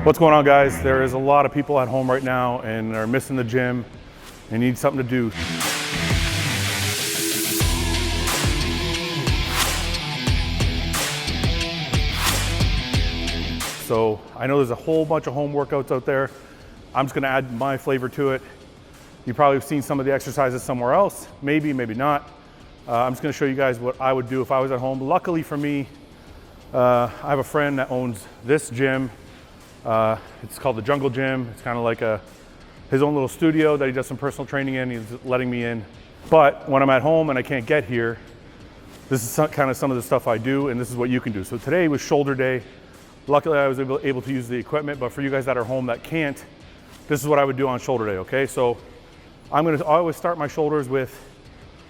What's going on, guys? There is a lot of people at home right now and they're missing the gym and need something to do. So I know there's a whole bunch of home workouts out there. I'm just gonna add my flavor to it. You probably have seen some of the exercises somewhere else, maybe, maybe not. I'm just gonna show you guys what I would do if I was at home. Luckily for me, I have a friend that owns this gym. It's called the Jungle Gym. It's kind of like his own little studio that he does some personal training in. He's letting me in. But when I'm at home and I can't get here, this is kind of some of the stuff I do, and this is what you can do. So today was shoulder day. Luckily, I was able to use the equipment, but for you guys that are home that can't, this is what I would do on shoulder day, okay? So I'm gonna always start my shoulders with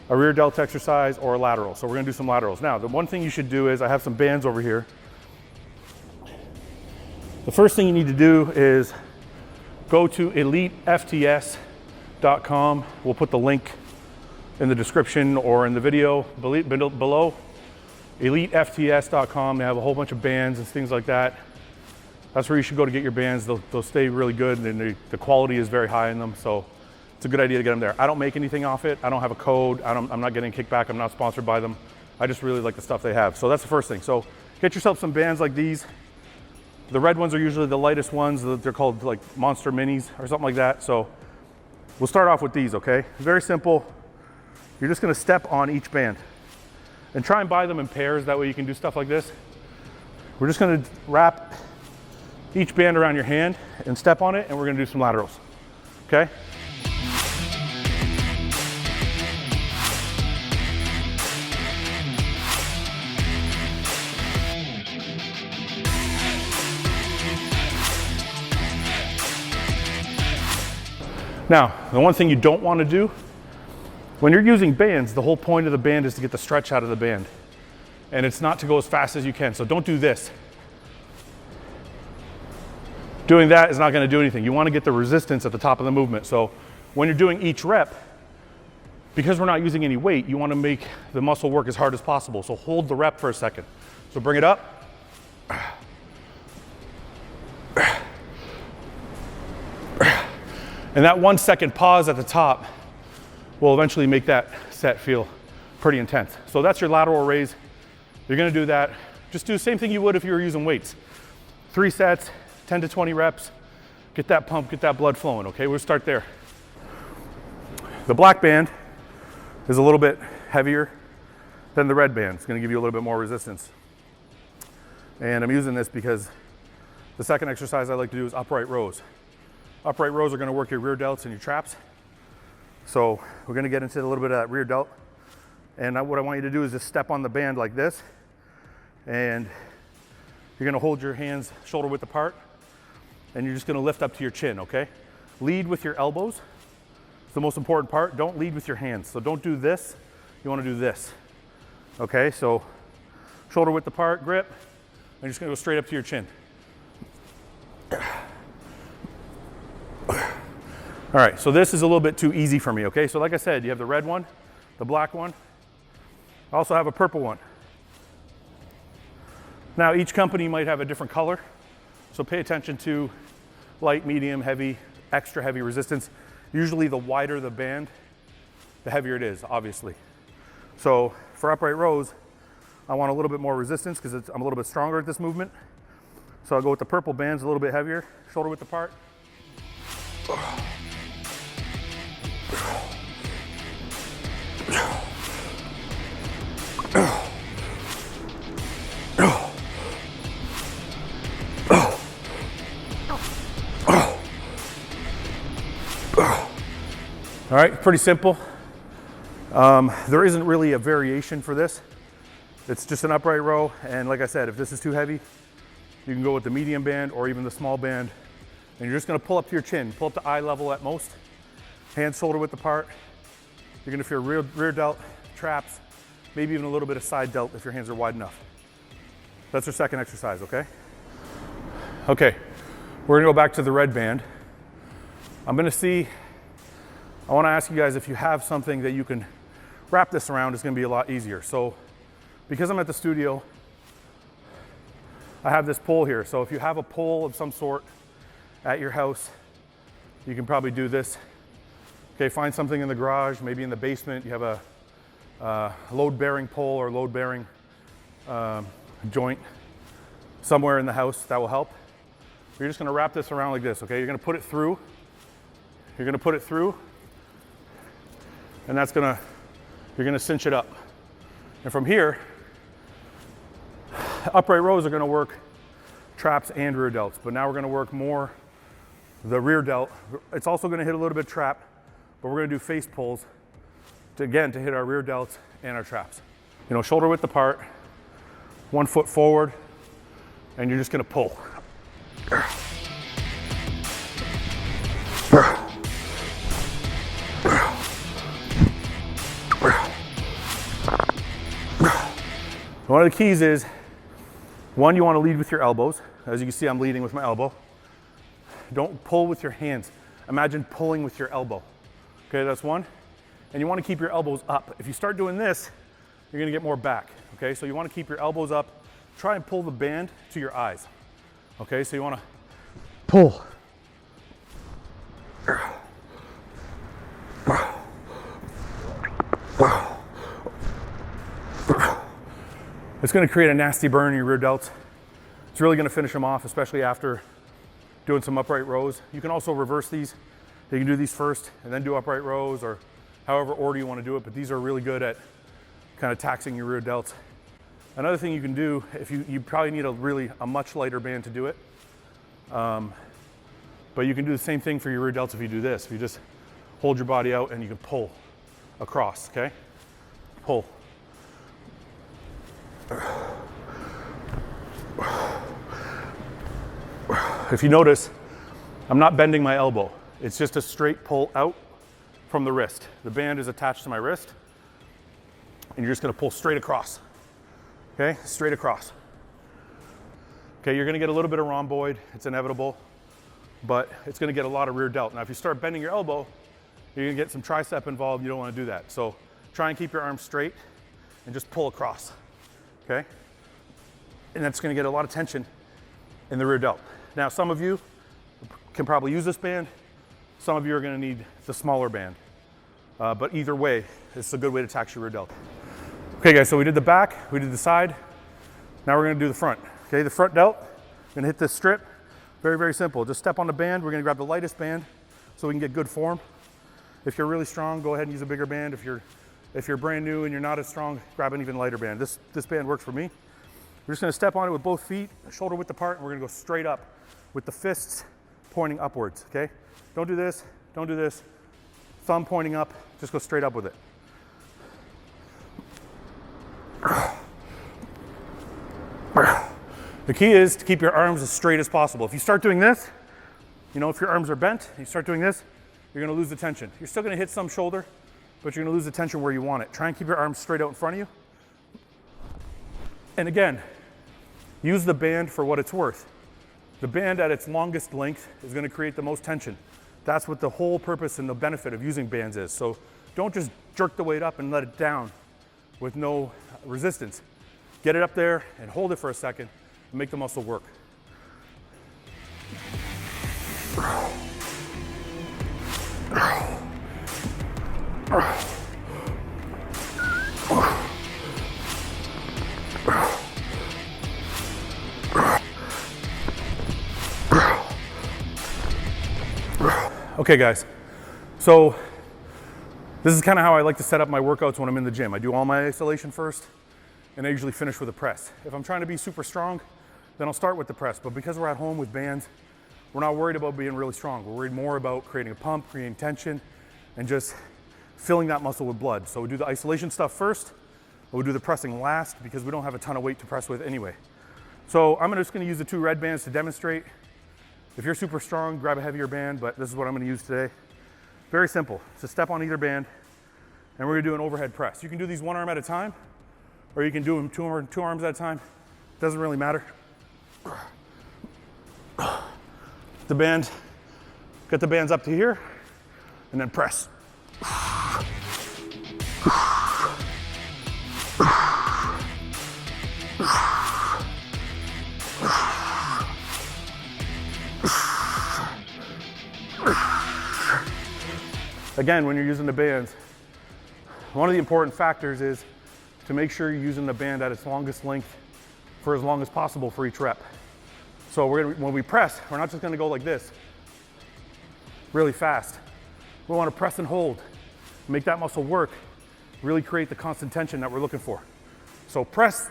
a rear delt exercise or a lateral. So we're gonna do some laterals. Now, the one thing you should do is, I have some bands over here. The first thing you need to do is go to elitefts.com. We'll put the link in the description or in the video below. elitefts.com. They have a whole bunch of bands and things like that. That's where you should go to get your bands. They'll stay really good, and the quality is very high in them. So it's a good idea to get them there. I don't make anything off it. I don't have a code. I'm not getting kickback. I'm not sponsored by them. I just really like the stuff they have. So that's the first thing. So get yourself some bands like these. The red ones are usually the lightest ones. They're called like Monster Minis or something like that. So we'll start off with these, okay? Very simple. You're just gonna step on each band and try and buy them in pairs. That way you can do stuff like this. We're just gonna wrap each band around your hand and step on it, and we're gonna do some laterals, okay? Now, the one thing you don't want to do, when you're using bands, the whole point of the band is to get the stretch out of the band. And it's not to go as fast as you can, so don't do this. Doing that is not going to do anything. You want to get the resistance at the top of the movement. So when you're doing each rep, because we're not using any weight, you want to make the muscle work as hard as possible. So hold the rep for a second. So bring it up. And that 1 second pause at the top will eventually make that set feel pretty intense. So that's your lateral raise. You're gonna do that. Just do the same thing you would if you were using weights. 3 sets, 10 to 20 reps. Get that pump, get that blood flowing, okay? We'll start there. The black band is a little bit heavier than the red band. It's gonna give you a little bit more resistance. And I'm using this because the second exercise I like to do is upright rows. Upright rows are going to work your rear delts and your traps. So we're going to get into a little bit of that rear delt. And what I want you to do is just step on the band like this. And you're going to hold your hands shoulder width apart. And you're just going to lift up to your chin, okay? Lead with your elbows. It's the most important part. Don't lead with your hands. So don't do this. You want to do this. Okay, so shoulder width apart, grip. And you're just going to go straight up to your chin. All right, so this is a little bit too easy for me, okay? So like I said, you have the red one, the black one. I also have a purple one. Now, each company might have a different color, so pay attention to light, medium, heavy, extra heavy resistance. Usually the wider the band, the heavier it is, obviously. So for upright rows, I want a little bit more resistance because I'm a little bit stronger at this movement. So I'll go with the purple bands, a little bit heavier, shoulder width apart. All right, pretty simple. There isn't really a variation for this. It's just an upright row, and like I said, if this is too heavy, you can go with the medium band or even the small band, and you're just gonna pull up to your chin, pull up to eye level at most, hands shoulder width apart. You're gonna feel rear delt, traps, maybe even a little bit of side delt if your hands are wide enough. That's our second exercise, okay? Okay, we're gonna go back to the red band. I wanna ask you guys if you have something that you can wrap this around, it's gonna be a lot easier. So, because I'm at the studio, I have this pole here. So if you have a pole of some sort, at your house, you can probably do this. Okay, find something in the garage, maybe in the basement, you have a load-bearing pole or load-bearing joint somewhere in the house that will help. You're just gonna wrap this around like this, okay? You're gonna put it through. You're gonna put it through, and you're gonna cinch it up. And from here, upright rows are gonna work traps and rear delts, but now we're gonna work more the rear delt. It's also gonna hit a little bit trap, but we're gonna do face pulls to hit our rear delts and our traps. You know, shoulder width apart, 1 foot forward, and you're just gonna pull. One of the keys is, one, you want to lead with your elbows. As you can see, I'm leading with my elbow. Don't pull with your hands. Imagine pulling with your elbow. Okay, that's one. And you want to keep your elbows up. If you start doing this, you're going to get more back. Okay, so you want to keep your elbows up. Try and pull the band to your eyes. Okay, so you want to pull. It's going to create a nasty burn in your rear delts. It's really going to finish them off, especially after doing some upright rows. You can also reverse these. You can do these first and then do upright rows, or however order you want to do it, but these are really good at kind of taxing your rear delts. Another thing you can do, if you probably need a much lighter band to do it, but you can do the same thing for your rear delts if you do this. If you just hold your body out and you can pull across, okay? Pull. If you notice, I'm not bending my elbow. It's just a straight pull out from the wrist. The band is attached to my wrist, and you're just gonna pull straight across. Okay, straight across. Okay, you're gonna get a little bit of rhomboid, it's inevitable, but it's gonna get a lot of rear delt. Now, if you start bending your elbow, you're gonna get some tricep involved, you don't wanna do that. So try and keep your arms straight and just pull across, okay? And that's gonna get a lot of tension in the rear delt. Now, some of you can probably use this band. Some of you are gonna need the smaller band. But either way, it's a good way to tax your rear delt. Okay guys, so we did the back, we did the side. Now we're gonna do the front. Okay, the front delt, we're gonna hit this strip. Very, very simple. Just step on the band. We're gonna grab the lightest band so we can get good form. If you're really strong, go ahead and use a bigger band. If you're brand new and you're not as strong, grab an even lighter band. This band works for me. We're just gonna step on it with both feet, shoulder width apart, and we're gonna go straight up with the fists pointing upwards, okay? Don't do this, don't do this. Thumb pointing up, just go straight up with it. The key is to keep your arms as straight as possible. If you start doing this, you know, if your arms are bent, you start doing this, you're gonna lose the tension. You're still gonna hit some shoulder, but you're gonna lose the tension where you want it. Try and keep your arms straight out in front of you. And again, use the band for what it's worth. The band at its longest length is gonna create the most tension. That's what the whole purpose and the benefit of using bands is. So don't just jerk the weight up and let it down with no resistance. Get it up there and hold it for a second and make the muscle work. Okay guys, so this is kind of how I like to set up my workouts when I'm in the gym. I do all my isolation first, and I usually finish with a press. If I'm trying to be super strong, then I'll start with the press. But because we're at home with bands, we're not worried about being really strong. We're worried more about creating a pump, creating tension, and just filling that muscle with blood. So we do the isolation stuff first, and we do the pressing last because we don't have a ton of weight to press with anyway. So I'm just gonna use the two red bands to demonstrate. If you're super strong, grab a heavier band, but this is what I'm gonna use today. Very simple, so step on either band, and we're gonna do an overhead press. You can do these one arm at a time, or you can do them two arms at a time. Doesn't really matter. The band, get the bands up to here, and then press. Again, when you're using the bands, one of the important factors is to make sure you're using the band at its longest length for as long as possible for each rep. So when we press, we're not just gonna go like this, really fast. We wanna press and hold, make that muscle work, really create the constant tension that we're looking for. So press.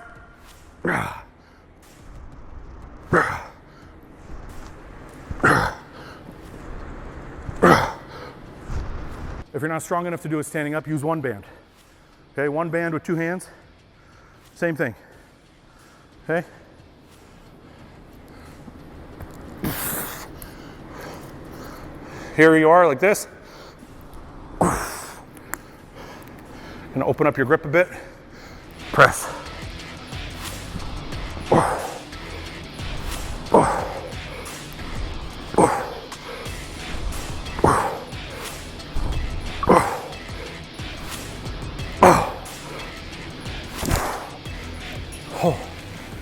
If you're not strong enough to do it standing up, use one band. Okay, one band with two hands, same thing. Okay? Here you are like this. Gonna open up your grip a bit. Press.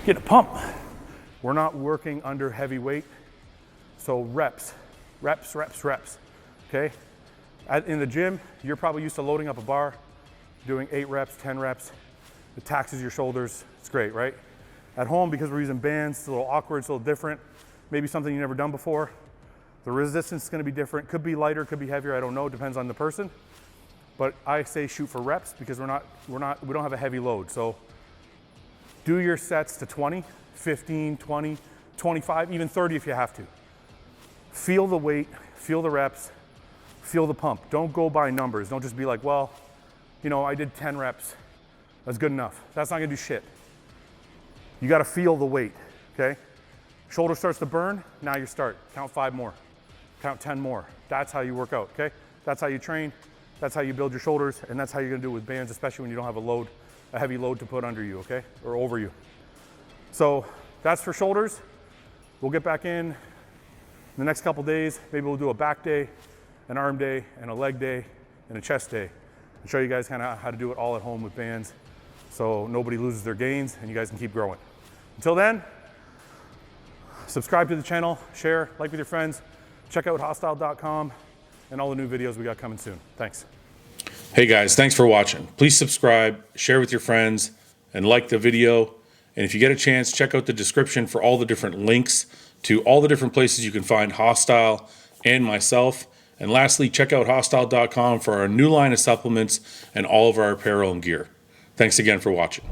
Get a pump. We're not working under heavy weight, so reps, okay? In the gym, you're probably used to loading up a bar, doing 8 reps, 10 reps. It taxes your shoulders, it's great, right? At home, because we're using bands, it's a little awkward, it's a little different. Maybe something you've never done before. The resistance is gonna be different. Could be lighter, could be heavier, I don't know, depends on the person. But I say shoot for reps because we don't have a heavy load. So do your sets to 20, 15, 20, 25, even 30 if you have to. Feel the weight, feel the reps, feel the pump. Don't go by numbers. Don't just be like, well, you know, I did 10 reps. That's good enough. That's not gonna do shit. You gotta feel the weight, okay? Shoulder starts to burn, now you start. Count 5 more, count 10 more. That's how you work out, okay? That's how you train, that's how you build your shoulders, and that's how you're gonna do it with bands, especially when you don't have a heavy load to put under you, okay? Or over you. So that's for shoulders. We'll get back in the next couple days. Maybe we'll do a back day, an arm day, and a leg day, and a chest day. And show you guys kind of how to do it all at home with bands so nobody loses their gains and you guys can keep growing. Until then, subscribe to the channel, share, like with your friends, check out hostile.com and all the new videos we got coming soon. Thanks. Hey guys, thanks for watching. Please subscribe, share with your friends, and like the video. And if you get a chance, check out the description for all the different links to all the different places you can find Hostile and myself. And lastly, check out hostile.com for our new line of supplements and all of our apparel and gear. Thanks again for watching.